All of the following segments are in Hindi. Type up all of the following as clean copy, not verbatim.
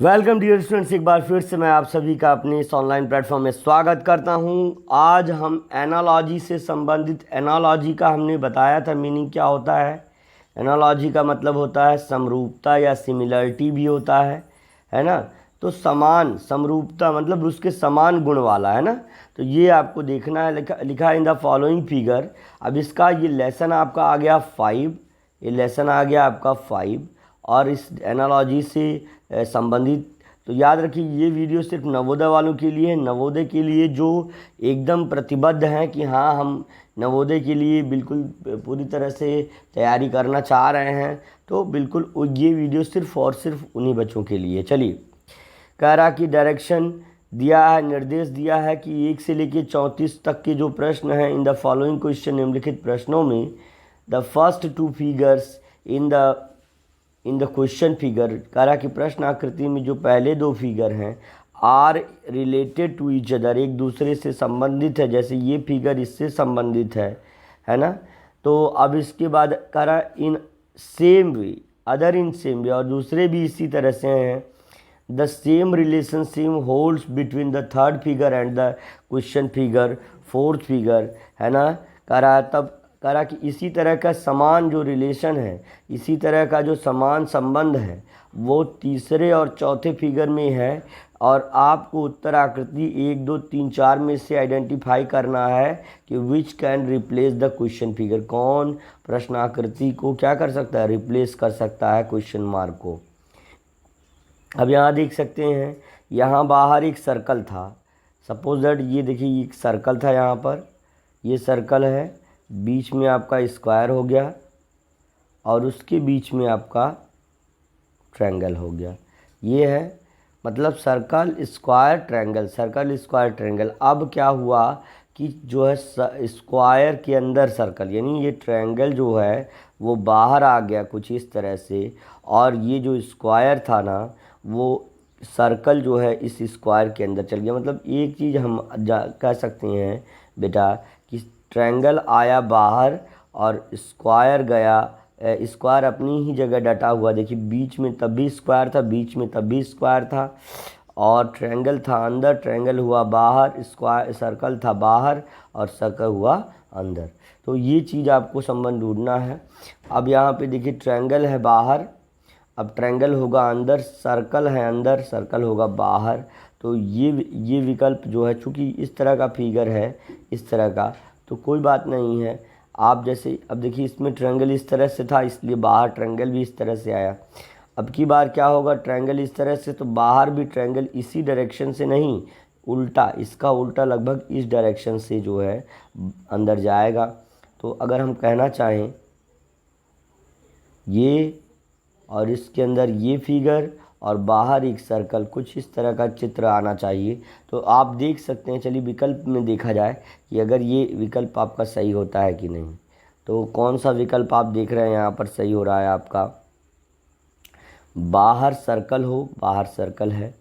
वेलकम डियर स्टूडेंट्स, एक बार फिर से मैं आप सभी का अपने इस ऑनलाइन प्लेटफॉर्म में स्वागत करता हूं। आज हम एनालॉजी से संबंधित एनालॉजी का हमने बताया था मीनिंग क्या होता है। एनालॉजी का मतलब होता है समरूपता या सिमिलरिटी भी होता है ना। तो समान समरूपता मतलब उसके समान गुण वाला, है ना। तो ये आपको देखना है, लिखा है इन द फॉलोइंग फिगर। अब इसका ये लेसन आपका आ गया 5, ये लेसन आ गया आपका 5 और इस एनालॉजी से संबंधित। तो याद रखिए ये वीडियो सिर्फ नवोदय वालों के लिए है, नवोदय के लिए जो एकदम प्रतिबद्ध हैं कि हाँ हम नवोदय के लिए बिल्कुल पूरी तरह से तैयारी करना चाह रहे हैं, तो बिल्कुल ये वीडियो सिर्फ और सिर्फ उन्हीं बच्चों के लिए। चलिए, कह रहा कि डायरेक्शन दिया है, निर्देश दिया है कि 1 से लेकर 34 तक के जो प्रश्न हैं इन द फॉलोइंग क्वेश्चन, निम्नलिखित प्रश्नों में the first 2 figures in the question figure, कह रहा कि प्रश्न आकृति में जो पहले 2 फिगर हैं are related to each other, एक दूसरे से संबंधित है। जैसे ये फिगर इससे संबंधित है ना। तो अब इसके बाद कह रहा in same way, other in same way, और दूसरे भी इसी तरह से हैं। The same relationship holds between the third figure and the question figure, fourth figure, है ना। कह रहा तब कह रहा कि इसी तरह का समान जो रिलेशन है, इसी तरह का जो समान संबंध है वो तीसरे और चौथे फिगर में है। और आपको उत्तर आकृति 1, 2, 3, 4 में से आइडेंटिफाई करना है कि which can replace the question figure, कौन प्रश्न आकृति को क्या कर सकता है, रिप्लेस कर सकता है क्वेश्चन मार्क को। अब यहाँ देख सकते हैं, यहाँ बाहर एक सर्कल था। सपोज दैट ये देखिए एक सर्कल था, यहाँ पर ये सर्कल है, बीच में आपका स्क्वायर हो गया और उसके बीच में आपका ट्रायंगल हो गया। ये है मतलब circle square triangle, circle square triangle. अब क्या हुआ कि जो है स्क्वायर के अंदर सर्कल, यानी ये ट्रायंगल जो है वो बाहर आ गया कुछ इस तरह से, और ये जो स्क्वायर था ना वो सर्कल जो है इस स्क्वायर के अंदर चल गया। मतलब एक चीज़ हम कह सकते हैं बेटा कि ट्रायंगल आया बाहर और स्क्वायर गया, स्क्वायर अपनी ही जगह डटा हुआ। देखिए बीच में तब भी स्क्वायर था, बीच में तब भी स्क्वायर था, और ट्रायंगल था अंदर, ट्रायंगल हुआ बाहर, स्क्वायर सर्कल था बाहर और सर्कल हुआ अंदर। तो ये चीज़ आपको संबंध ढूंढना है। अब यहाँ पे देखिए ट्रायंगल है बाहर, अब ट्रायंगल होगा अंदर, सर्कल है अंदर, सर्कल होगा बाहर। तो ये विकल्प जो है, चूँकि इस तरह का फिगर है इस तरह का, तो कोई बात नहीं है। आप जैसे अब देखिए इसमें ट्रायंगल इस तरह से था इसलिए बाहर ट्रायंगल भी इस तरह से आया। अब की बार क्या होगा, ट्रायंगल इस तरह से तो बाहर भी ट्रायंगल इसी डायरेक्शन से नहीं, उल्टा, इसका उल्टा लगभग इस डायरेक्शन से जो है अंदर जाएगा। तो अगर हम कहना चाहें ये और इसके अंदर ये फिगर और बाहर एक सर्कल, कुछ इस तरह का चित्र आना चाहिए। तो आप देख सकते हैं, चलिए विकल्प में देखा जाए कि अगर ये विकल्प आपका सही होता है कि नहीं। तो कौन सा विकल्प आप देख रहे हैं यहाँ पर सही हो रहा है आपका, बाहर सर्कल हो, बाहर सर्कल है,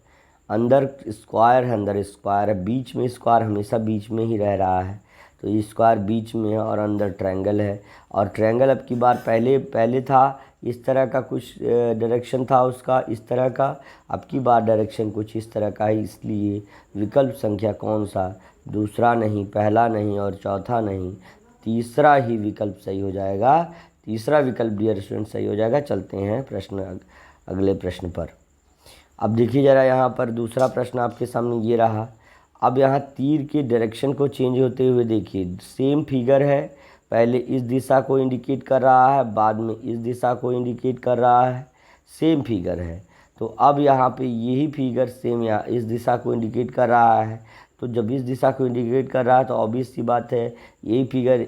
अंदर स्क्वायर है, अंदर स्क्वायर है, बीच में स्क्वायर हमेशा बीच में ही रह रहा है, तो ये स्क्वायर बीच में है और अंदर ट्रायंगल है। और ट्रायंगल अब की बार पहले था इस तरह का, कुछ डायरेक्शन था उसका इस तरह का, अब की बार डायरेक्शन कुछ इस तरह का है। इसलिए विकल्प संख्या कौन सा, दूसरा नहीं, पहला नहीं और चौथा नहीं, तीसरा ही विकल्प सही हो जाएगा। तीसरा विकल्प डियर स्टूडेंट सही हो जाएगा। चलते हैं अगले प्रश्न पर। अब देखिए ज़रा यहाँ पर दूसरा प्रश्न आपके सामने ये रहा। अब यहाँ तीर के डायरेक्शन को चेंज होते हुए देखिए, सेम फिगर है, पहले इस दिशा को इंडिकेट कर रहा है, बाद में इस दिशा को इंडिकेट कर रहा है, सेम फिगर है। तो अब यहाँ पे यही फिगर सेम यहाँ इस दिशा को इंडिकेट कर रहा है। तो जब इस दिशा को इंडिकेट कर रहा है तो ऑब्वियस सी बात है यही फिगर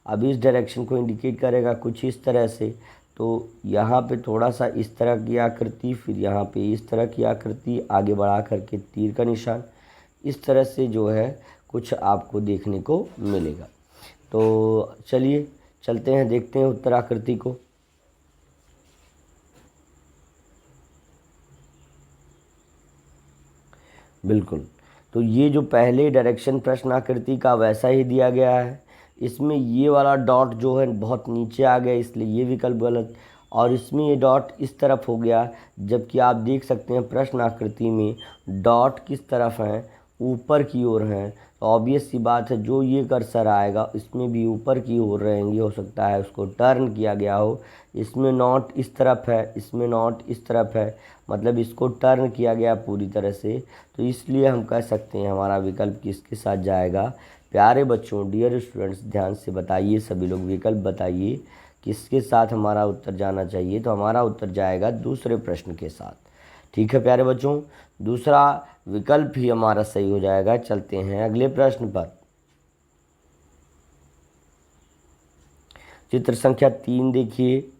अब इस डायरेक्शन को इंडिकेट करेगा कुछ इस तरह से। तो यहाँ पे थोड़ा सा इस तरह की आकृति, फिर यहाँ पे इस तरह की आकृति, आगे बढ़ा करके तीर का निशान, इस तरह से जो है कुछ आपको देखने को मिलेगा। तो चलिए चलते हैं, देखते हैं उत्तर आकृति को। बिल्कुल, तो ये जो पहले डायरेक्शन प्रश्न आकृति का वैसा ही दिया गया है। इसमें ये वाला डॉट जो है बहुत नीचे आ गया, इसलिए ये विकल्प गलत। और इसमें ये डॉट इस तरफ हो गया, जबकि आप देख सकते हैं प्रश्न आकृति में डॉट किस तरफ हैं, ऊपर की ओर हैं। तो ऑब्वियस सी बात है जो ये कर्सर आएगा इसमें भी ऊपर की ओर रहेंगे, हो सकता है उसको टर्न किया गया हो। इसमें नॉट इस तरफ है, इसमें नॉट इस तरफ है, मतलब इसको टर्न किया गया पूरी तरह से। तो इसलिए हम कह सकते हैं हमारा विकल्प किसके साथ जाएगा। प्यारे बच्चों, डियर स्टूडेंट्स, ध्यान से बताइए, सभी लोग विकल्प बताइए किसके साथ हमारा उत्तर जाना चाहिए। तो हमारा उत्तर जाएगा दूसरे प्रश्न के साथ। ठीक है प्यारे बच्चों, दूसरा विकल्प ही हमारा सही हो जाएगा। चलते हैं अगले प्रश्न पर। चित्र संख्या 3 देखिए।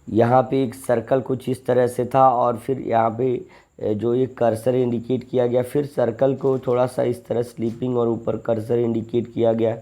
यहाँ पे एक सर्कल कुछ इस तरह से था और फिर यहाँ पे जो एक कर्सर इंडिकेट किया गया, फिर सर्कल को थोड़ा सा इस तरह स्लीपिंग और ऊपर कर्सर इंडिकेट किया गया।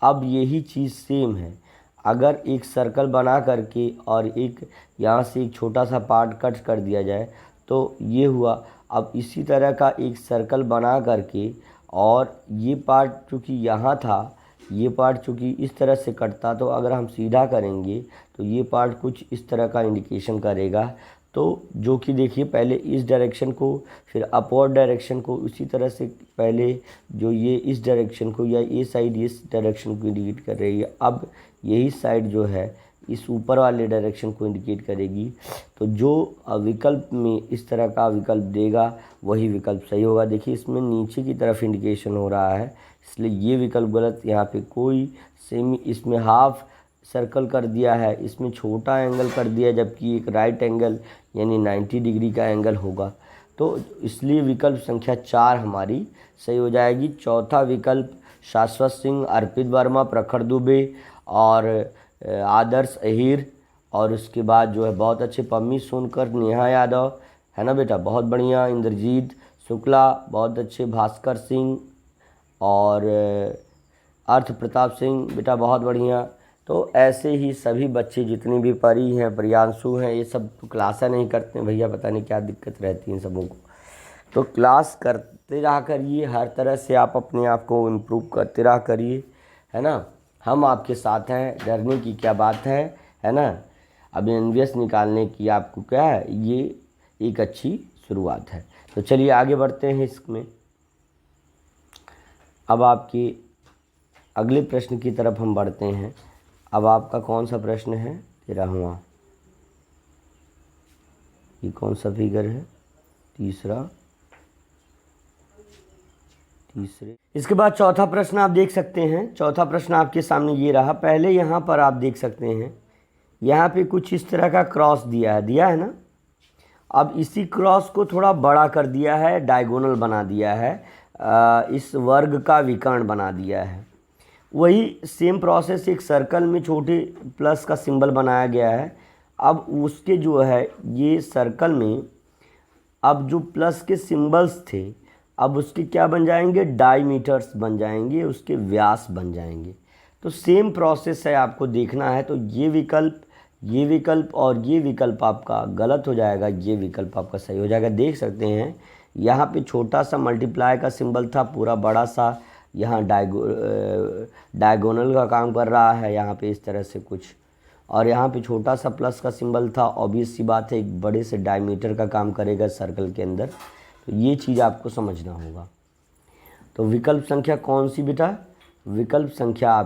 अब यही चीज़ सेम है, अगर एक सर्कल बना करके और एक यहाँ से एक छोटा सा पार्ट कट कर दिया जाए तो ये हुआ। अब इसी तरह का एक सर्कल बना करके और ये पार्ट चूँकि यहाँ था, ये पार्ट चूँकि इस तरह से कटता, तो अगर हम सीधा करेंगे तो ये पार्ट कुछ इस तरह का इंडिकेशन करेगा। तो जो कि देखिए पहले इस डायरेक्शन को, फिर अपवर्ड डायरेक्शन को, उसी तरह से पहले जो ये इस डायरेक्शन को या ये साइड इस डायरेक्शन को इंडिकेट कर रही है, अब यही साइड जो है इस ऊपर वाले डायरेक्शन को इंडिकेट करेगी। तो जो विकल्प में इस तरह का विकल्प देगा वही विकल्प सही होगा। देखिए इसमें नीचे की तरफ इंडिकेशन हो रहा है, इसलिए ये विकल्प गलत। यहाँ पे कोई सेमी, इसमें हाफ सर्कल कर दिया है, इसमें छोटा एंगल कर दिया, जबकि एक राइट एंगल यानी 90 डिग्री का एंगल होगा। तो इसलिए विकल्प संख्या 4 हमारी सही हो जाएगी। चौथा विकल्प शाश्वत सिंह, अर्पित वर्मा, प्रखर दुबे और आदर्श अहीर, और उसके बाद जो है बहुत अच्छे पम्मी सोनकर, नेहा यादव, है ना बेटा, बहुत बढ़िया, इंद्रजीत शुक्ला, बहुत अच्छे, भास्कर सिंह और अर्थ प्रताप सिंह, बेटा बहुत बढ़िया। तो ऐसे ही सभी बच्चे जितनी भी परी हैं, प्रियांशु हैं, ये सब तो क्लास नहीं करते हैं भैया, पता नहीं क्या दिक्कत रहती है इन सबों को। तो क्लास करते रहा करिए, हर तरह से आप अपने आप को इम्प्रूव करते रहा करिए, है ना। हम आपके साथ हैं, डरने की क्या बात है ना। अब एनवीएस निकालने की आपको क्या है, ये एक अच्छी शुरुआत है। तो चलिए आगे बढ़ते हैं इसमें। अब आपके अगले प्रश्न की तरफ हम बढ़ते हैं। अब आपका कौन सा प्रश्न है, 13वां। ये कौन सा फिगर है, तीसरे। इसके बाद चौथा प्रश्न आप देख सकते हैं। चौथा प्रश्न आपके सामने ये रहा। पहले यहाँ पर आप देख सकते हैं, यहाँ पे कुछ इस तरह का क्रॉस दिया है ना। अब इसी क्रॉस को थोड़ा बड़ा कर दिया है, डायगोनल बना दिया है, इस वर्ग का विकर्ण बना दिया है। वही सेम प्रोसेस एक सर्कल में छोटे प्लस का सिंबल बनाया गया है। अब उसके जो है ये सर्कल में अब जो प्लस के सिंबल्स थे, अब उसके क्या बन जाएंगे, डायमीटर्स बन जाएंगे, उसके व्यास बन जाएंगे। तो सेम प्रोसेस है, आपको देखना है। तो ये विकल्प और ये विकल्प आपका गलत हो जाएगा, ये विकल्प आपका सही हो जाएगा। देख सकते हैं यहाँ पे छोटा सा मल्टीप्लाई का सिंबल था, पूरा बड़ा सा यहाँ डायगोनल का काम कर रहा है यहाँ पे इस तरह से कुछ, और यहाँ पे छोटा सा प्लस का सिंबल था। ऑब्वियस सी बात है एक बड़े से डायमीटर का काम करेगा सर्कल के अंदर। तो ये चीज़ आपको समझना होगा। तो विकल्प संख्या कौन सी बेटा, विकल्प संख्या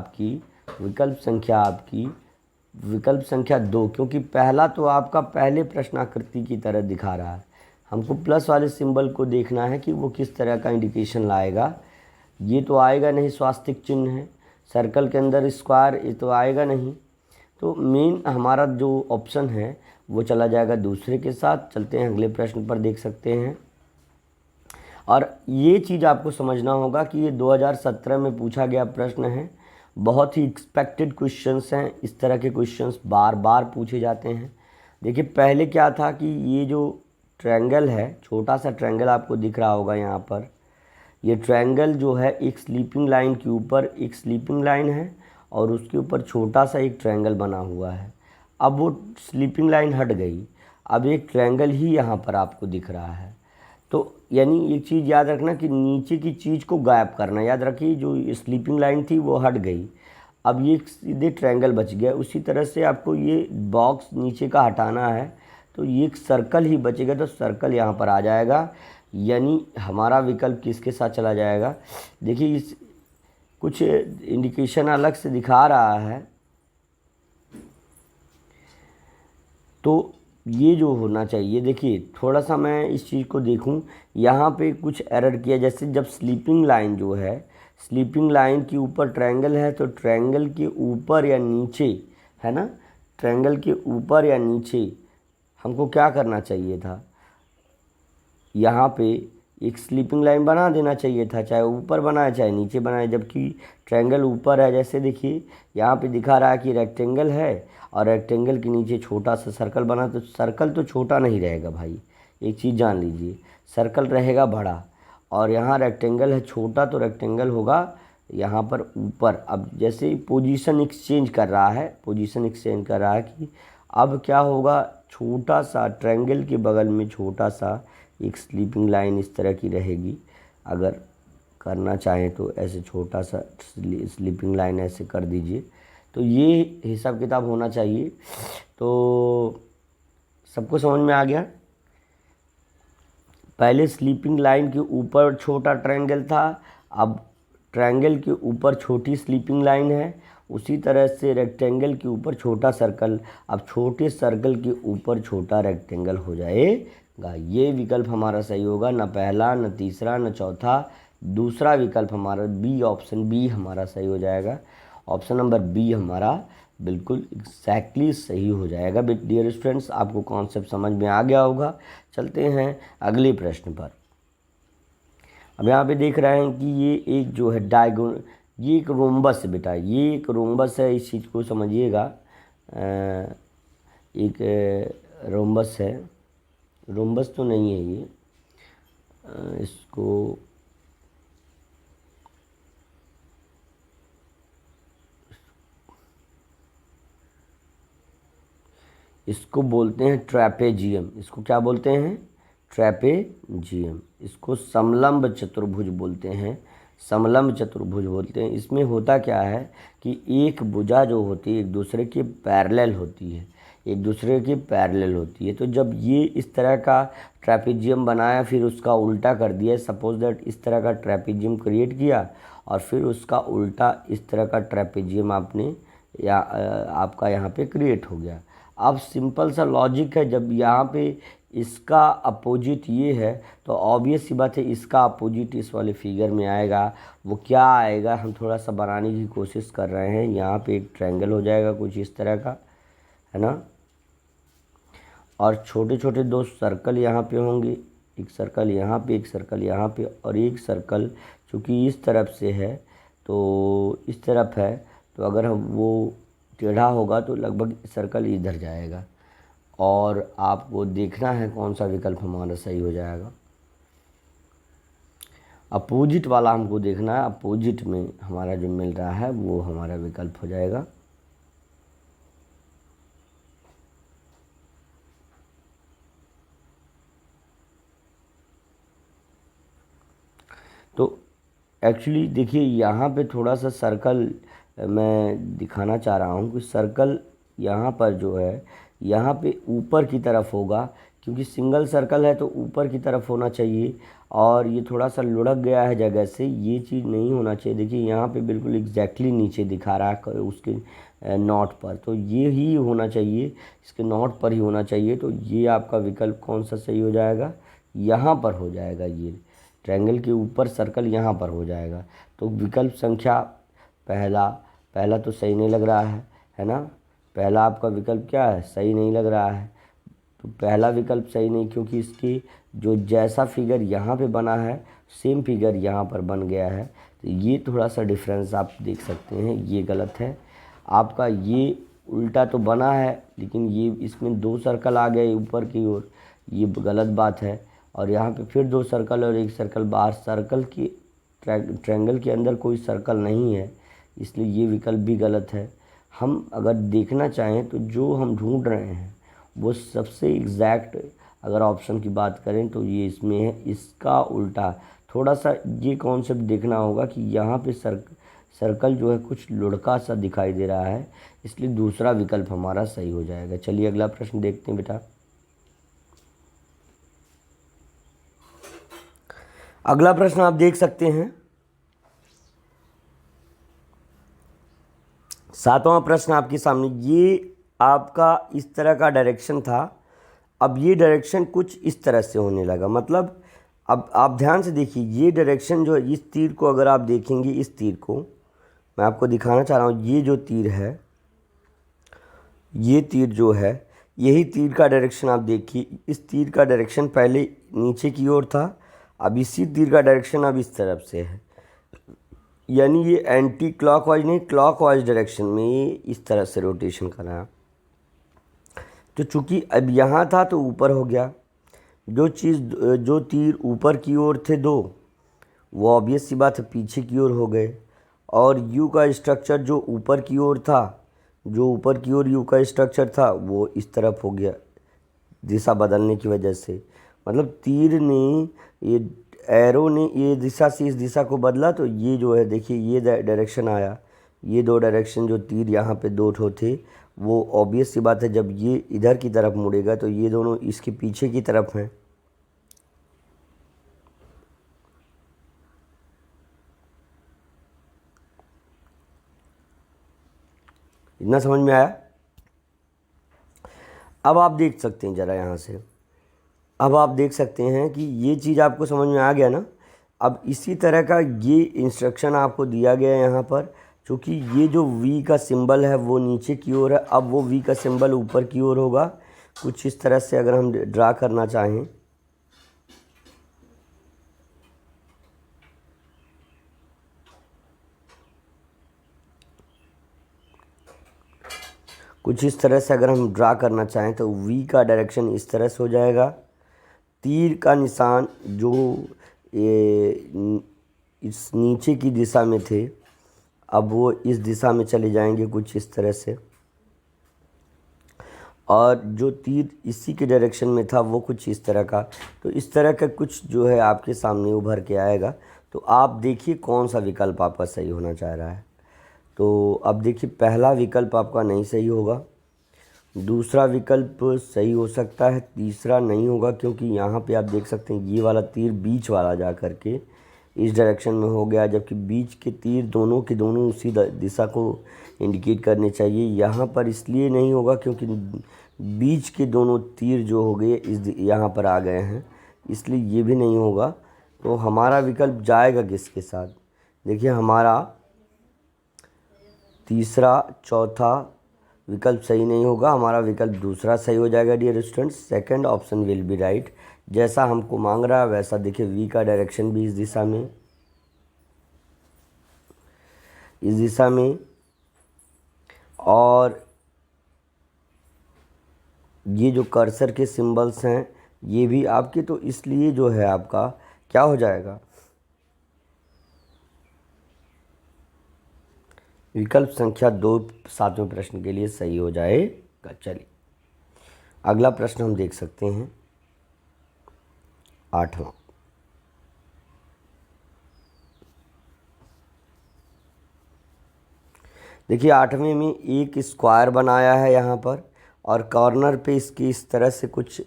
2, क्योंकि पहला तो आपका पहले प्रश्नाकृति की तरह दिखा रहा है। हमको प्लस वाले सिंबल को देखना है कि वो किस तरह का इंडिकेशन लाएगा। ये तो आएगा नहीं, स्वास्तिक चिन्ह है सर्कल के अंदर, स्क्वायर, ये तो आएगा नहीं। तो मेन हमारा जो ऑप्शन है वो चला जाएगा दूसरे के साथ। चलते हैं अगले प्रश्न पर, देख सकते हैं। और ये चीज़ आपको समझना होगा कि ये 2017 में पूछा गया प्रश्न है। बहुत ही एक्सपेक्टेड क्वेश्चंस हैं, इस तरह के क्वेश्चंस बार बार पूछे जाते हैं। देखिए पहले क्या था कि ये जो ट्रायंगल है, छोटा सा ट्रायंगल आपको दिख रहा होगा यहाँ पर, ये ट्रायंगल जो है एक स्लीपिंग लाइन के ऊपर एक स्लीपिंग लाइन है और उसके ऊपर छोटा सा एक ट्रायंगल बना हुआ है। अब वो स्लीपिंग लाइन हट गई, अब एक ट्रायंगल ही यहाँ पर आपको दिख रहा है। तो यानी एक चीज़ याद रखना कि नीचे की चीज़ को गायब करना, याद रखिए जो स्लीपिंग लाइन थी वो हट गई, अब ये सीधे ट्रायंगल बच गया। उसी तरह से आपको ये बॉक्स नीचे का हटाना है, तो ये एक सर्कल ही बचेगा, तो सर्कल यहाँ पर आ जाएगा। यानी हमारा विकल्प किसके साथ चला जाएगा? देखिए इस कुछ इंडिकेशन अलग से दिखा रहा है, तो ये जो होना चाहिए, देखिए थोड़ा सा मैं इस चीज़ को देखूं, यहाँ पे कुछ एरर किया। जैसे जब स्लीपिंग लाइन जो है, स्लीपिंग लाइन के ऊपर ट्रायंगल है, तो ट्रायंगल के ऊपर या नीचे, है ना, ट्रायंगल के ऊपर या नीचे हमको क्या करना चाहिए था? यहाँ पे एक स्लीपिंग लाइन बना देना चाहिए था, चाहे ऊपर बनाए चाहे नीचे बनाए, जबकि ट्रायंगल ऊपर है। जैसे देखिए यहाँ पे दिखा रहा है कि रेक्टेंगल है और रेक्टेंगल के नीचे छोटा सा सर्कल बना, तो सर्कल तो छोटा नहीं रहेगा भाई, एक चीज़ जान लीजिए, सर्कल रहेगा बड़ा, और यहाँ रेक्टेंगल है छोटा, तो रेक्टेंगल होगा यहाँ पर ऊपर। अब जैसे पोजीशन एक्सचेंज कर रहा है, पोजीशन एक्सचेंज कर रहा है कि अब क्या होगा, छोटा सा ट्रायंगल के बगल में छोटा सा एक स्लीपिंग लाइन इस तरह की रहेगी। अगर करना चाहें तो ऐसे छोटा सा स्लीपिंग लाइन ऐसे कर दीजिए, तो ये हिसाब किताब होना चाहिए। तो सबको समझ में आ गया? पहले स्लीपिंग लाइन के ऊपर छोटा ट्रायंगल था, अब ट्रायंगल के ऊपर छोटी स्लीपिंग लाइन है। उसी तरह से रेक्टेंगल के ऊपर छोटा सर्कल, अब छोटे सर्कल के ऊपर छोटा रेक्टेंगल हो जाएगा। ये विकल्प हमारा सही होगा, न पहला न तीसरा न चौथा, दूसरा विकल्प हमारा बी, ऑप्शन बी हमारा सही हो जाएगा। ऑप्शन नंबर बी हमारा बिल्कुल एग्जैक्टली सही हो जाएगा। डियर स्टूडेंट्स, आपको कॉन्सेप्ट समझ में आ गया होगा। चलते हैं अगले प्रश्न पर। अब यहाँ पे देख रहे हैं कि ये एक जो है ये एक रोम्बस है बेटा, ये एक रोम्बस है, इस चीज़ को समझिएगा। एक रोम्बस है, रोम्बस तो नहीं है ये, इसको बोलते हैं ट्रैपेजियम। इसको क्या बोलते हैं? ट्रैपेजियम। इसको समलंब चतुर्भुज बोलते हैं, समलंब चतुर्भुज बोलते हैं। इसमें होता क्या है कि एक भुजा जो होती है एक दूसरे के पैरेलल होती है, एक दूसरे के पैरेलल होती है। तो जब ये इस तरह का ट्रैपेजियम बनाया, फिर उसका उल्टा कर दिया, सपोज दैट इस तरह का ट्रैपेजियम क्रिएट किया और फिर उसका उल्टा इस तरह का ट्रैपेजियम आपने या आपका यहाँ पे क्रिएट हो गया। अब सिंपल सा लॉजिक है, जब यहाँ पे इसका अपोजिट ये है तो ऑब्वियस सी बात है इसका अपोजिट इस वाले फिगर में आएगा। वो क्या आएगा, हम थोड़ा सा बनाने की कोशिश कर रहे हैं। यहाँ पे एक ट्रायंगल हो जाएगा कुछ इस तरह का, है ना, और छोटे छोटे दो सर्कल यहाँ पे होंगे, एक सर्कल यहाँ पे, एक सर्कल यहाँ पे, और एक सर्कल चूँकि इस तरफ से है तो इस तरफ है, तो अगर हम वो टेढ़ा होगा तो लगभग सर्कल इधर जाएगा। और आपको देखना है कौन सा विकल्प हमारा सही हो जाएगा। अपोजिट वाला हमको देखना है, अपोजिट में हमारा जो मिल रहा है वो हमारा विकल्प हो जाएगा। तो एक्चुअली देखिए यहाँ पे थोड़ा सा सर्कल मैं दिखाना चाह रहा हूँ कि सर्कल यहाँ पर जो है यहाँ पे ऊपर की तरफ होगा, क्योंकि सिंगल सर्कल है तो ऊपर की तरफ होना चाहिए, और ये थोड़ा सा लुढ़क गया है जगह से, ये चीज़ नहीं होना चाहिए। देखिए यहाँ पे बिल्कुल एग्जैक्टली नीचे दिखा रहा है उसके नॉट पर, तो ये ही होना चाहिए, इसके नॉट पर ही होना चाहिए। तो ये आपका विकल्प कौन सा सही हो जाएगा? यहाँ पर हो जाएगा, ये ट्रायंगल के ऊपर सर्कल यहाँ पर हो जाएगा। तो विकल्प संख्या पहला तो सही नहीं लग रहा है ना, पहला आपका विकल्प क्या है, सही नहीं लग रहा है। तो पहला विकल्प सही नहीं, क्योंकि इसकी जो जैसा फिगर यहाँ पे बना है सेम फिगर यहाँ पर बन गया है, तो ये थोड़ा सा डिफरेंस आप देख सकते हैं, ये गलत है आपका। ये उल्टा तो बना है लेकिन ये इसमें दो सर्कल आ गए ऊपर की ओर, ये गलत बात है। और यहाँ पे फिर दो सर्कल और एक सर्कल बाहर, सर्कल की ट्रायंगल के अंदर कोई सर्कल नहीं है, इसलिए ये विकल्प भी गलत है। हम अगर देखना चाहें तो जो हम ढूंढ रहे हैं वो सबसे एग्जैक्ट अगर ऑप्शन की बात करें तो ये इसमें है, इसका उल्टा। थोड़ा सा ये कॉन्सेप्ट देखना होगा कि यहाँ पे सर्कल जो है कुछ लुढ़का सा दिखाई दे रहा है, इसलिए दूसरा विकल्प हमारा सही हो जाएगा। चलिए अगला प्रश्न देखते हैं बेटा। अगला प्रश्न आप देख सकते हैं, 7वां प्रश्न आपके सामने। ये आपका इस तरह का डायरेक्शन था, अब ये डायरेक्शन कुछ इस तरह से होने लगा। मतलब अब आप ध्यान से देखिए, ये डायरेक्शन जो है, इस तीर को अगर आप देखेंगे, इस तीर को मैं आपको दिखाना चाह रहा हूँ, ये जो तीर है, ये तीर जो है, यही तीर का डायरेक्शन आप देखिए। इस तीर का डायरेक्शन पहले नीचे की ओर था, अब इसी तीर का डायरेक्शन अब इस तरफ से है, यानी ये एंटी क्लॉकवाइज नहीं, क्लॉकवाइज डायरेक्शन में ये इस तरह से रोटेशन कर रहा है। तो चूंकि अब यहाँ था तो ऊपर हो गया, जो तीर ऊपर की ओर थे दो, वो ऑब्वियस सी बात है पीछे की ओर हो गए। और यू का स्ट्रक्चर जो ऊपर की ओर था, जो ऊपर की ओर यू का स्ट्रक्चर था, वो इस तरफ हो गया दिशा बदलने की वजह से। मतलब तीर ने, ये एरो ने ये दिशा से इस दिशा को बदला, तो ये जो है देखिए, ये डायरेक्शन आया। ये दो डायरेक्शन जो तीर यहाँ पे दो ठो थे, वो ऑब्वियस सी बात है जब ये इधर की तरफ मुड़ेगा तो ये दोनों इसके पीछे की तरफ हैं। इतना समझ में आया? अब आप देख सकते हैं ज़रा यहाँ से, अब आप देख सकते हैं कि ये चीज़ आपको समझ में आ गया ना। अब इसी तरह का ये इंस्ट्रक्शन आपको दिया गया है यहाँ पर, क्योंकि ये जो वी का सिंबल है वो नीचे की ओर है, अब वो वी का सिंबल ऊपर की ओर होगा। कुछ इस तरह से अगर हम ड्रा करना चाहें, कुछ इस तरह से अगर हम ड्रा करना चाहें तो वी का डायरेक्शन इस तरह से हो जाएगा। तीर का निशान जो इस नीचे की दिशा में थे, अब वो इस दिशा में चले जाएंगे कुछ इस तरह से। और जो तीर इसी के डायरेक्शन में था वो कुछ इस तरह का। तो इस तरह का कुछ जो है आपके सामने उभर के आएगा। तो आप देखिए कौन सा विकल्प आपका सही होना चाह रहा है। तो अब देखिए, पहला विकल्प आपका नहीं सही होगा, दूसरा विकल्प सही हो सकता है, तीसरा नहीं होगा, क्योंकि यहाँ पे आप देख सकते हैं ये वाला तीर बीच वाला जा कर के इस डायरेक्शन में हो गया, जबकि बीच के तीर दोनों के दोनों उसी दिशा को इंडिकेट करने चाहिए। यहाँ पर इसलिए नहीं होगा क्योंकि बीच के दोनों तीर जो हो गए यहाँ पर आ गए हैं, इसलिए ये भी नहीं होगा। तो हमारा विकल्प जाएगा किसके साथ? देखिए, हमारा तीसरा चौथा विकल्प सही नहीं होगा, हमारा विकल्प दूसरा सही हो जाएगा dear students. Second option will be right. जैसा हमको मांग रहा है वैसा देखिए, वी का डायरेक्शन भी इस दिशा में, इस दिशा में, और ये जो कर्सर के सिंबल्स हैं ये भी आपके, तो इसलिए जो है आपका क्या हो जाएगा, विकल्प संख्या 2 7वें प्रश्न के लिए सही हो जाएगा। चलिए अगला प्रश्न हम देख सकते हैं, 8वां। देखिए 8वें में एक स्क्वायर बनाया है यहाँ पर, और कॉर्नर पे इसकी इस तरह से कुछ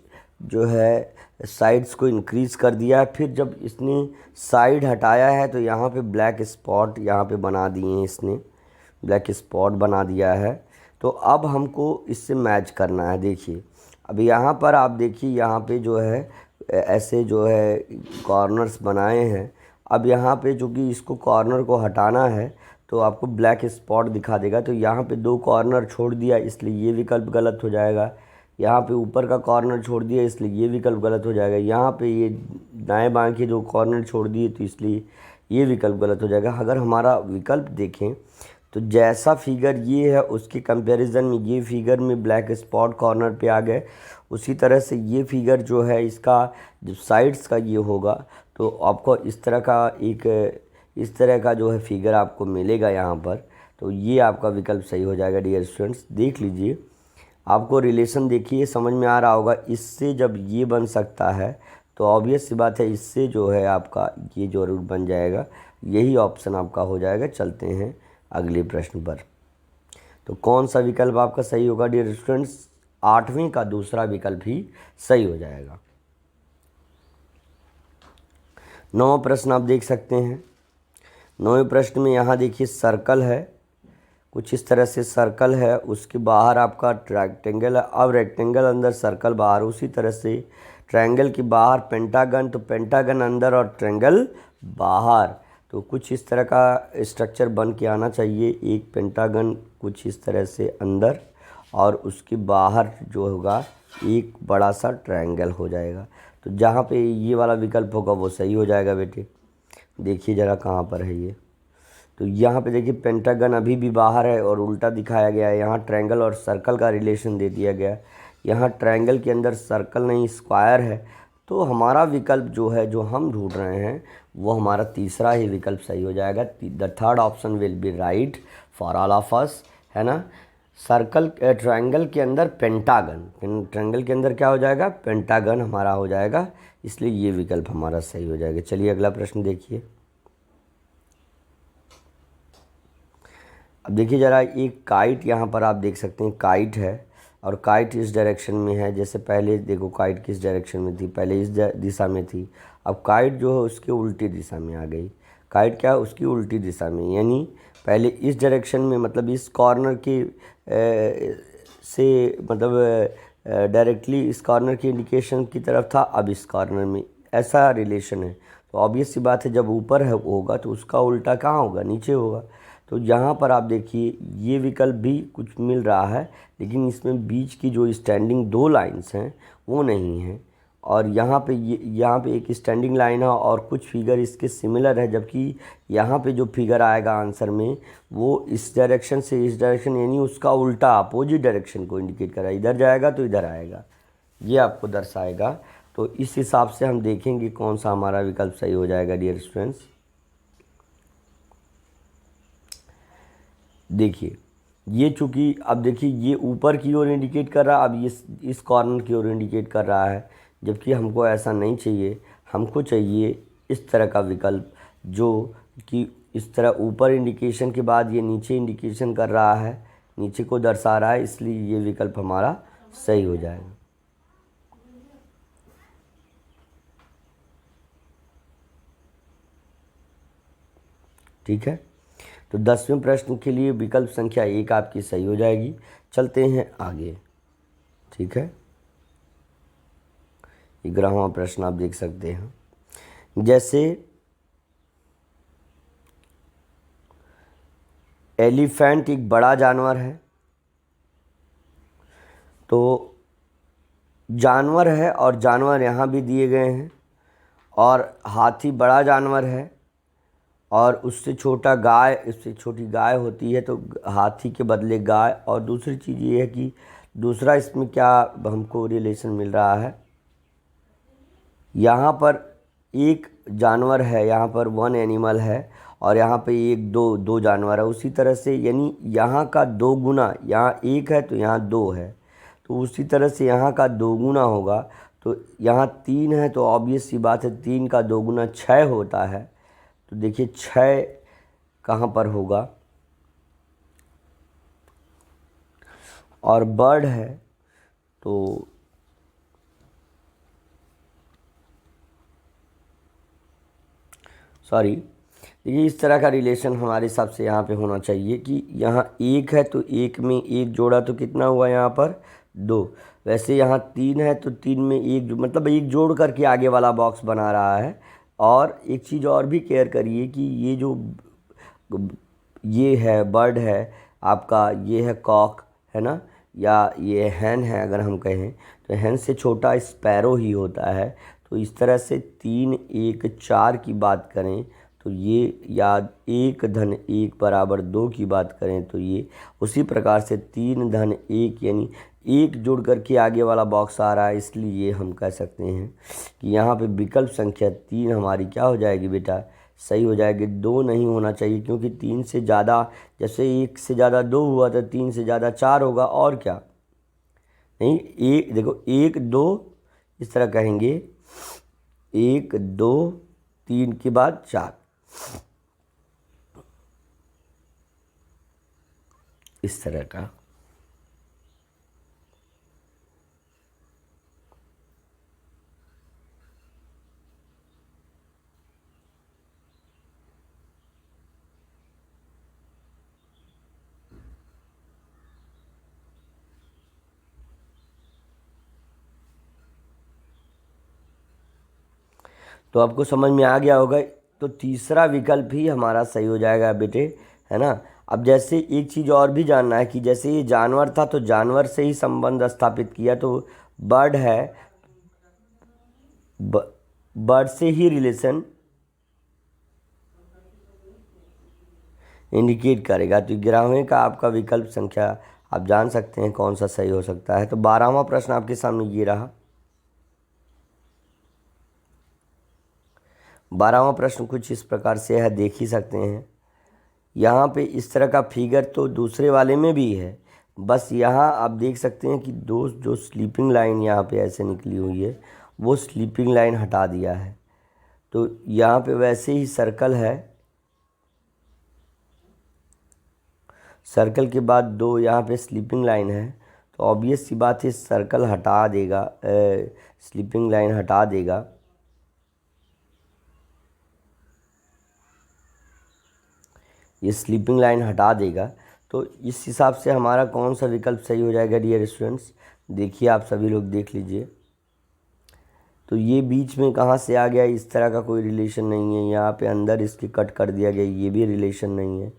जो है साइड्स को इंक्रीज़ कर दिया है। फिर जब इसने साइड हटाया है तो यहाँ पे ब्लैक स्पॉट यहाँ पे बना दिए हैं, इसने ब्लैक स्पॉट बना दिया है। तो अब हमको इससे मैच करना है। देखिए अब यहाँ पर आप देखिए, यहाँ पे जो है ऐसे जो है कॉर्नर्स बनाए हैं। अब यहाँ पे चूँकि इसको कॉर्नर को हटाना है तो आपको ब्लैक स्पॉट दिखा देगा। तो यहाँ पे 2 कॉर्नर छोड़ दिया, इसलिए ये विकल्प गलत हो जाएगा। यहाँ पे ऊपर का कॉर्नर छोड़ दिया, इसलिए ये विकल्प गलत हो जाएगा। यहाँ पे ये दाएं बाएं के 2 कॉर्नर छोड़ दिए, तो इसलिए ये विकल्प गलत हो जाएगा। अगर हमारा विकल्प देखें तो जैसा फिगर ये है उसके कंपैरिजन में ये फिगर में ब्लैक स्पॉट कॉर्नर पे आ गए, उसी तरह से ये फिगर जो है इसका जब साइड्स का ये होगा तो आपको इस तरह का जो है फिगर आपको मिलेगा यहाँ पर। तो ये आपका विकल्प सही हो जाएगा डियर स्टूडेंट्स। देख लीजिए, आपको रिलेशन देखिए समझ में आ रहा होगा। इससे जब ये बन सकता है तो ऑब्वियस सी बात है इससे जो है आपका ये जो रूट बन जाएगा, यही ऑप्शन आपका हो जाएगा। चलते हैं अगले प्रश्न पर। तो कौन सा विकल्प आपका सही होगा डियर स्टूडेंट्स? 8वें का दूसरा विकल्प ही सही हो जाएगा। 9वां प्रश्न आप देख सकते हैं। 9वें प्रश्न में यहाँ देखिए सर्कल है, कुछ इस तरह से सर्कल है, उसके बाहर आपका रेक्टेंगल है। अब रेक्टेंगल अंदर, सर्कल बाहर, उसी तरह से ट्रायंगल के बाहर पेंटागन, तो पेंटागन अंदर और ट्रायंगल बाहर। तो कुछ इस तरह का स्ट्रक्चर बन के आना चाहिए। एक पेंटागन कुछ इस तरह से अंदर और उसके बाहर जो होगा एक बड़ा सा ट्रायंगल हो जाएगा। तो जहाँ पे ये वाला विकल्प होगा वो सही हो जाएगा बेटे। देखिए ज़रा कहाँ पर है ये। तो यहाँ पे देखिए पेंटागन अभी भी बाहर है और उल्टा दिखाया गया है। यहाँ ट्रायंगल और सर्कल का रिलेशन दे दिया गया है। यहाँ ट्रायंगल के अंदर सर्कल नहीं स्क्वायर है। तो हमारा विकल्प जो है, जो हम ढूंढ रहे हैं, वो हमारा तीसरा ही विकल्प सही हो जाएगा। The third option will be right for all of us, है ना। सर्कल ट्रायंगल के अंदर पेंटागन, ट्रायंगल के अंदर क्या हो जाएगा? पेंटागन हमारा हो जाएगा, इसलिए ये विकल्प हमारा सही हो जाएगा। चलिए अगला प्रश्न देखिए। अब देखिए ज़रा, एक काइट यहाँ पर आप देख सकते हैं, काइट है और काइट इस डायरेक्शन में है। जैसे पहले देखो काइट किस डायरेक्शन में थी, पहले इस दिशा में थी। अब काइट जो है उसके उल्टी दिशा में आ गई। काइट क्या है? उसकी उल्टी दिशा में, यानी पहले इस डायरेक्शन में, मतलब इस कॉर्नर की से मतलब डायरेक्टली इस कॉर्नर की इंडिकेशन की तरफ था, अब इस कॉर्नर में, ऐसा रिलेशन है। तो ऑब्वियस सी बात है जब ऊपर है होगा तो उसका उल्टा कहाँ होगा? नीचे होगा। तो यहाँ पर आप देखिए ये विकल्प भी कुछ मिल रहा है, लेकिन इसमें बीच की जो स्टैंडिंग दो लाइंस हैं वो नहीं है। और यहाँ पे एक स्टैंडिंग लाइन है और कुछ फिगर इसके सिमिलर है, जबकि यहाँ पे जो फिगर आएगा आंसर में वो इस डायरेक्शन से इस डायरेक्शन, यानी उसका उल्टा अपोजिट डायरेक्शन को इंडिकेट कर रहा है। इधर जाएगा तो इधर आएगा, ये आपको दर्शाएगा। तो इस हिसाब से हम देखेंगे कौन सा हमारा विकल्प सही हो जाएगा डियर स्टूडेंट्स। देखिए ये चूँकि अब देखिए ये ऊपर की ओर इंडिकेट कर रहा है, अब ये इस कॉर्नर की ओर इंडिकेट कर रहा है, जबकि हमको ऐसा नहीं चाहिए। हमको चाहिए इस तरह का विकल्प जो कि इस तरह ऊपर इंडिकेशन के बाद ये नीचे इंडिकेशन कर रहा है, नीचे को दर्शा रहा है, इसलिए ये विकल्प हमारा सही हो जाएगा। ठीक है, तो 10वें प्रश्न के लिए विकल्प संख्या 1 आपकी सही हो जाएगी। चलते हैं आगे। ठीक है, 11वां प्रश्न आप देख सकते हैं। जैसे एलिफेंट एक बड़ा जानवर है, तो जानवर है और जानवर यहाँ भी दिए गए हैं, और हाथी बड़ा जानवर है और उससे छोटा गाय, उससे छोटी गाय होती है, तो हाथी के बदले गाय। और दूसरी चीज़ ये है कि दूसरा इसमें क्या हमको रिलेशन मिल रहा है, यहाँ पर एक जानवर है, यहाँ पर वन एनिमल है, और यहाँ पे एक दो जानवर है। उसी तरह से यानी यहाँ का 2 गुना, यहाँ 1 है तो यहाँ 2 है, तो उसी तरह से यहाँ का 2 गुना होगा। तो यहाँ 3 है तो ऑब्वियस सी बात है 3 का 2 गुना 6 होता है। तो देखिए 6 कहाँ पर होगा, और बर्ड है तो सॉरी, देखिए इस तरह का रिलेशन हमारे हिसाब से यहाँ पे होना चाहिए कि यहाँ 1 है तो 1 में 1 जोड़ा तो कितना हुआ यहाँ पर 2। वैसे यहाँ 3 है तो 3 में 1 मतलब 1 जोड़ करके आगे वाला बॉक्स बना रहा है। और एक चीज़ और भी केयर करिए कि ये जो ये है बर्ड है आपका, ये है कॉक, है ना, या ये हैन है अगर हम कहें, तो हैन से छोटा स्पैरो ही होता है। तो इस तरह से 3 1 4 की बात करें तो ये, या 1 धन 1 बराबर 2 की बात करें तो ये, उसी प्रकार से 3 धन 1 यानी 1 जोड़ करके आगे वाला बॉक्स आ रहा है, इसलिए हम कह सकते हैं कि यहाँ पे विकल्प संख्या 3 हमारी क्या हो जाएगी बेटा, सही हो जाएगी। 2 नहीं होना चाहिए, क्योंकि 3 से ज़्यादा, जैसे 1 से ज़्यादा 2 हुआ तो 3 से ज़्यादा 4 होगा, और क्या नहीं। एक देखो 1 2 इस तरह कहेंगे 1 2 3 के बाद 4, इस तरह का। तो आपको समझ में आ गया होगा। तो तीसरा विकल्प ही हमारा सही हो जाएगा बेटे, है ना। अब जैसे एक चीज़ और भी जानना है कि जैसे ये जानवर था तो जानवर से ही संबंध स्थापित किया, तो बर्ड है, बर्ड से ही रिलेशन इंडिकेट करेगा। तो 11वें का आपका विकल्प संख्या आप जान सकते हैं कौन सा सही हो सकता है। तो 12वां प्रश्न आपके सामने ये रहा। 12वां प्रश्न कुछ इस प्रकार से है, देख ही सकते हैं। यहाँ पे इस तरह का फिगर तो दूसरे वाले में भी है, बस यहाँ आप देख सकते हैं कि दो जो स्लीपिंग लाइन यहाँ पे ऐसे निकली हुई है, वो स्लीपिंग लाइन हटा दिया है। तो यहाँ पे वैसे ही सर्कल है, सर्कल के बाद दो यहाँ पे स्लीपिंग लाइन है, तो ऑब्वियस सी बात है सर्कल हटा देगा, स्लीपिंग लाइन हटा देगा। ये स्लीपिंग लाइन हटा देगा। तो इस हिसाब से हमारा कौन सा विकल्प सही हो जाएगा डियर स्टूडेंट्स, देखिए आप सभी लोग देख लीजिए। तो ये बीच में कहाँ से आ गया, इस तरह का कोई रिलेशन नहीं है। यहाँ पे अंदर इसके कट कर दिया गया, ये भी रिलेशन नहीं है।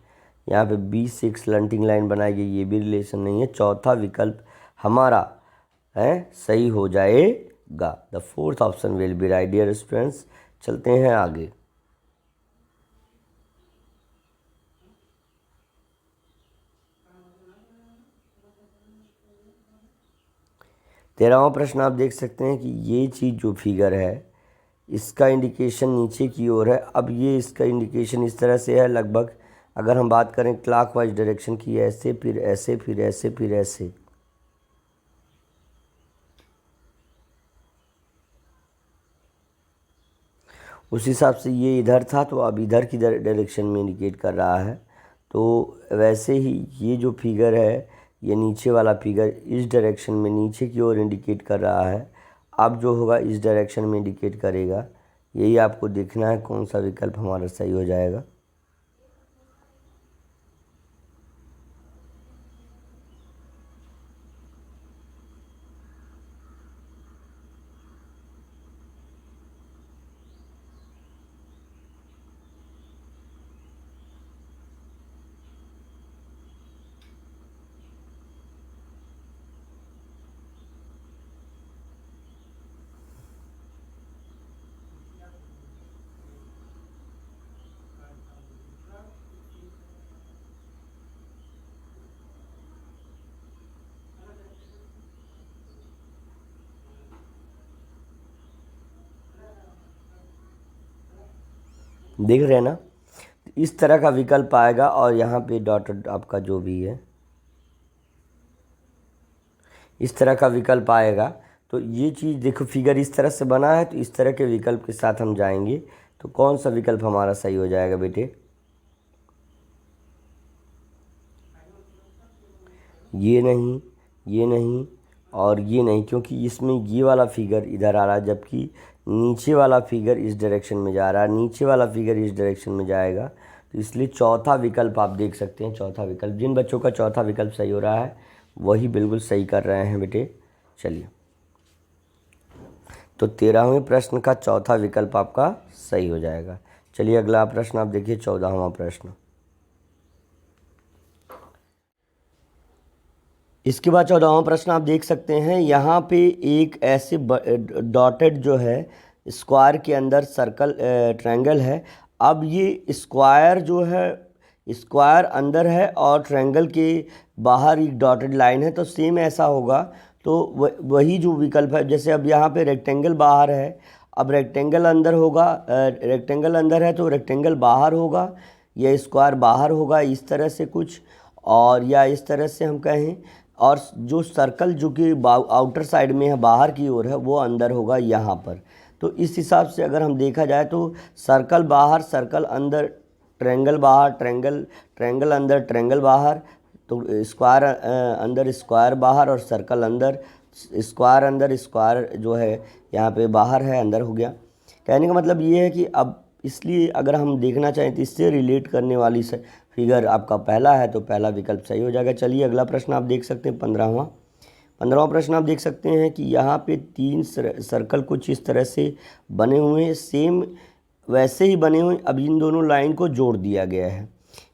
यहाँ पे बीच से एक स्लंटिंग लाइन बनाई गई, ये भी रिलेशन नहीं है। चौथा विकल्प हमारा है सही हो जाएगा। The fourth option will be right dear students. चलते हैं आगे। 13वां प्रश्न आप देख सकते हैं कि ये चीज़ जो फिगर है इसका इंडिकेशन नीचे की ओर है। अब ये इसका इंडिकेशन इस तरह से है लगभग, अगर हम बात करें क्लॉकवाइज डायरेक्शन की, ऐसे फिर ऐसे फिर ऐसे फिर ऐसे। उस हिसाब से ये इधर था तो अब इधर की डायरेक्शन में इंडिकेट कर रहा है। तो वैसे ही ये जो फिगर है, ये नीचे वाला फिगर इस डायरेक्शन में नीचे की ओर इंडिकेट कर रहा है। अब जो होगा इस डायरेक्शन में इंडिकेट करेगा। यही आपको देखना है कौन सा विकल्प हमारा सही हो जाएगा। देख रहे हैं ना, इस तरह का विकल्प आएगा और यहाँ पे डॉट आपका जो भी है इस तरह का विकल्प आएगा। तो ये चीज़ देखो फिगर इस तरह से बना है, तो इस तरह के विकल्प के साथ हम जाएंगे। तो कौन सा विकल्प हमारा सही हो जाएगा बेटे, ये नहीं, ये नहीं और ये नहीं, क्योंकि इसमें ये वाला फिगर इधर आ रहा है जबकि नीचे वाला फिगर इस डायरेक्शन में जा रहा है, नीचे वाला फिगर इस डायरेक्शन में जाएगा। तो इसलिए चौथा विकल्प आप देख सकते हैं, चौथा विकल्प, जिन बच्चों का चौथा विकल्प सही हो रहा है वही बिल्कुल सही कर रहे हैं बेटे। चलिए, तो 13वें प्रश्न का चौथा विकल्प आपका सही हो जाएगा। चलिए अगला प्रश्न आप देखिए, 14वां प्रश्न। इसके बाद 14वां प्रश्न आप देख सकते हैं, यहाँ पे एक ऐसे डॉटेड जो है स्क्वायर के अंदर सर्कल ट्रायंगल है। अब ये स्क्वायर जो है, स्क्वायर अंदर है और ट्रायंगल के बाहर एक डॉटेड लाइन है। तो सेम ऐसा होगा, तो वही जो विकल्प है, जैसे अब यहाँ पे रेक्टेंगल बाहर है, अब रेक्टेंगल अंदर होगा, रेक्टेंगल अंदर है तो रेक्टेंगल बाहर होगा, या स्क्वायर बाहर होगा इस तरह से कुछ, और या इस तरह से हम कहें, और जो सर्कल जो कि आउटर साइड में है, बाहर की ओर है, वो अंदर होगा यहाँ पर। तो तो इस हिसाब से अगर हम देखा जाए तो सर्कल बाहर, सर्कल अंदर, ट्रायंगल बाहर, ट्रायंगल, ट्रायंगल अंदर, ट्रायंगल बाहर, तो स्क्वायर अंदर, स्क्वायर बाहर, और सर्कल अंदर, स्क्वायर अंदर, स्क्वायर जो है यहाँ पे बाहर है, अंदर हो गया। कहने का मतलब ये है कि अब इसलिए अगर हम देखना चाहें तो इससे रिलेट करने वाली फिगर आपका पहला है, तो पहला विकल्प सही हो जाएगा। चलिए अगला प्रश्न आप देख सकते हैं, 15वां प्रश्न आप देख सकते हैं कि यहाँ पे 3 सर्कल कुछ इस तरह से बने हुए हैं, सेम वैसे ही बने हुए। अब इन दोनों लाइन को जोड़ दिया गया है,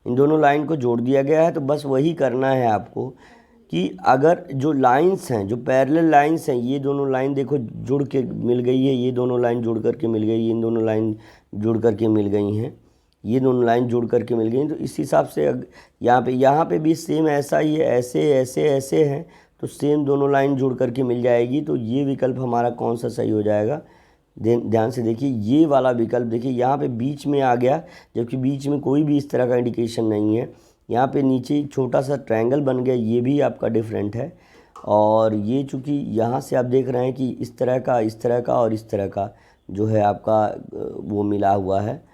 इन दोनों लाइन को जोड़ दिया गया है। तो बस वही करना है आपको कि अगर जो लाइंस हैं, जो पैरेलल लाइंस हैं, ये दोनों लाइन देखो जुड़ के मिल गई है, ये दोनों लाइन जुड़ करके मिल गई, इन दोनों लाइन जुड़ करके मिल गई हैं, ये दोनों लाइन जुड़ करके मिल गई। तो इस हिसाब से यहाँ पे भी सेम ऐसा ही है, ऐसे ऐसे ऐसे हैं, तो सेम दोनों लाइन जुड़ करके मिल जाएगी। तो ये विकल्प हमारा कौन सा सही हो जाएगा, ध्यान से देखिए, ये वाला विकल्प देखिए यहाँ पे बीच में आ गया, जबकि बीच में कोई भी इस तरह का इंडिकेशन नहीं है। यहाँ पे नीचे एक छोटा सा ट्रायंगल बन गया, ये भी आपका डिफरेंट है। और ये चूँकि यहाँ से आप देख रहे हैं कि इस तरह का, इस तरह का और इस तरह का जो है आपका वो मिला हुआ है,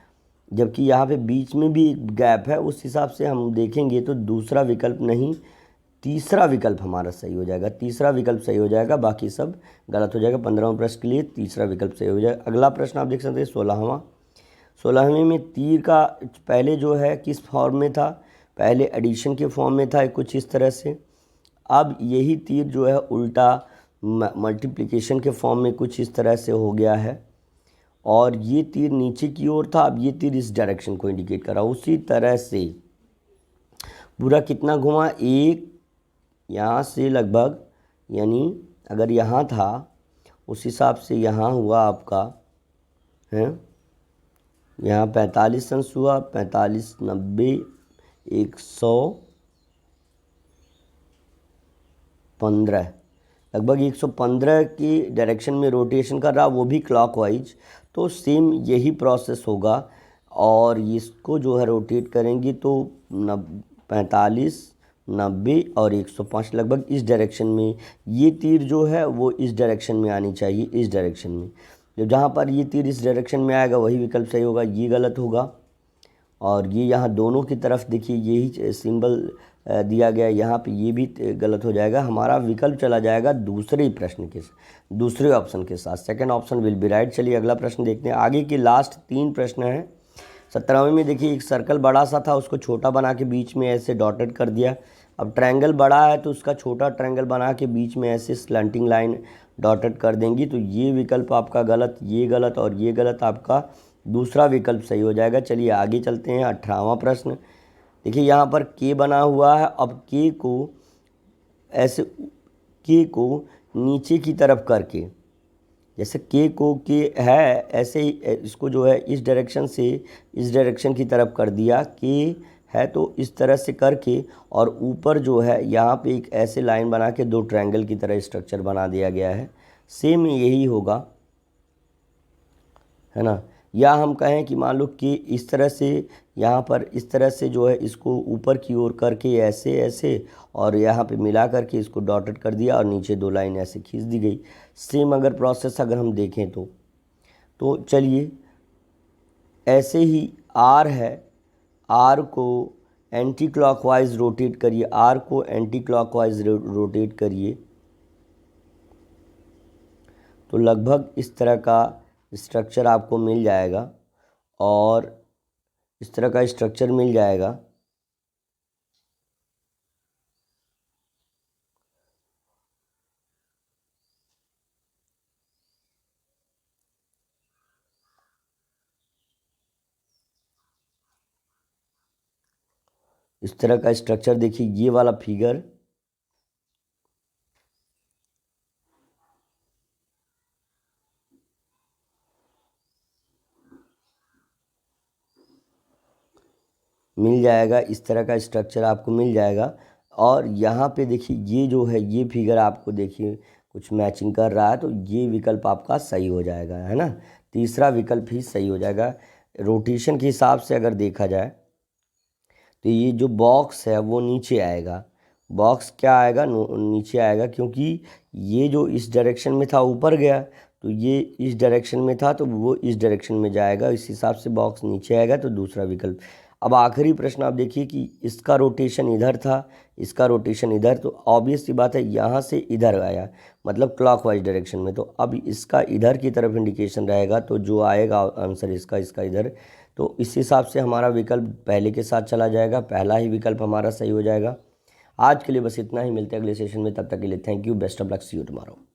जबकि यहाँ पे बीच में भी एक गैप है। उस हिसाब से हम देखेंगे तो दूसरा विकल्प नहीं, तीसरा विकल्प हमारा सही हो जाएगा, तीसरा विकल्प सही हो जाएगा, बाकी सब गलत हो जाएगा। 15वां प्रश्न के लिए तीसरा विकल्प सही हो जाएगा। अगला प्रश्न आप देख सकते हैं 16वें में तीर का पहले जो है किस फॉर्म में था, पहले एडिशन के फॉर्म में था कुछ इस तरह से। अब यही तीर जो है उल्टा मल्टीप्लिकेशन के फॉर्म में कुछ इस तरह से हो गया है, और ये तीर नीचे की ओर था, अब ये तीर इस डायरेक्शन को इंडिकेट कर रहा है। उसी तरह से पूरा कितना घुमा, एक यहाँ से लगभग, यानी अगर यहाँ था उस हिसाब से यहाँ हुआ आपका है, यहाँ 45 अंश हुआ, 45, 90, 115, लगभग 115 की डायरेक्शन में रोटेशन कर रहा, वो भी क्लॉकवाइज। तो सेम यही प्रोसेस होगा, और इसको जो है रोटेट करेंगे तो 45, 90 और 105 लगभग इस डायरेक्शन में ये तीर जो है वो इस डायरेक्शन में आनी चाहिए, इस डायरेक्शन में। जहाँ पर ये तीर इस डायरेक्शन में आएगा वही विकल्प सही होगा, ये गलत होगा। और ये यहाँ दोनों की तरफ देखिए यही सिंबल दिया गया, यहाँ पे ये भी गलत हो जाएगा। हमारा विकल्प चला जाएगा दूसरे प्रश्न के, दूसरे ऑप्शन के साथ, second option will be right. चलिए अगला प्रश्न देखते हैं। आगे के लास्ट 3 प्रश्न हैं। 17वें में देखिए एक सर्कल बड़ा सा था, उसको छोटा बना के बीच में ऐसे डॉटेड कर दिया। अब ट्रायंगल बड़ा है तो उसका छोटा ट्रायंगल बना के बीच में ऐसे स्लैंटिंग लाइन डॉटेड कर देंगी। तो ये विकल्प आपका गलत, ये गलत और ये गलत, आपका दूसरा विकल्प सही हो जाएगा। चलिए आगे चलते हैं। 18वां प्रश्न देखिए, यहाँ पर के बना हुआ है। अब के को ऐसे, के को नीचे की तरफ करके, जैसे के है ऐसे ही इसको जो है इस डायरेक्शन से इस डायरेक्शन की तरफ कर दिया, के है तो इस तरह से करके, और ऊपर जो है यहाँ पे एक ऐसे लाइन बना के 2 ट्रायंगल की तरह स्ट्रक्चर बना दिया गया है। सेम यही होगा, है ना। या हम कहें कि मान लो कि इस तरह से, यहाँ पर इस तरह से जो है इसको ऊपर की ओर करके ऐसे ऐसे, और यहाँ पे मिला करके इसको डॉटेड कर दिया और नीचे 2 लाइन ऐसे खींच दी गई। सेम अगर प्रोसेस अगर हम देखें तो चलिए ऐसे ही आर है, आर को एंटी क्लॉकवाइज रोटेट करिए, आर को एंटी क्लॉकवाइज रोटेट करिए, तो लगभग इस तरह का स्ट्रक्चर आपको मिल जाएगा, और इस तरह का स्ट्रक्चर मिल जाएगा। इस तरह का स्ट्रक्चर देखिए, ये वाला फिगर मिल जाएगा, इस तरह का स्ट्रक्चर आपको मिल जाएगा। और यहाँ पे देखिए ये जो है ये फिगर आपको देखिए कुछ मैचिंग कर रहा है, तो ये विकल्प आपका सही हो जाएगा, है ना। तीसरा विकल्प ही सही हो जाएगा। रोटेशन के हिसाब से अगर देखा जाए तो ये जो बॉक्स है वो नीचे आएगा, बॉक्स क्या आएगा, नीचे आएगा, क्योंकि ये जो इस डायरेक्शन में था ऊपर गया, तो ये इस डायरेक्शन में था तो वो इस डायरेक्शन में जाएगा, इस हिसाब से बॉक्स नीचे आएगा तो दूसरा विकल्प। अब आखिरी प्रश्न आप देखिए कि इसका रोटेशन इधर था, इसका रोटेशन इधर, तो ऑब्वियस सी बात है यहाँ से इधर आया, मतलब क्लॉकवाइज डायरेक्शन में, तो अब इसका इधर की तरफ इंडिकेशन रहेगा, तो जो आएगा आंसर इसका इधर। तो इस हिसाब से हमारा विकल्प पहले के साथ चला जाएगा, पहला ही विकल्प हमारा सही हो जाएगा। आज के लिए बस इतना ही, मिलते हैं अगले सेशन में, तब तक के लिए thank you, best of luck, see you tomorrow.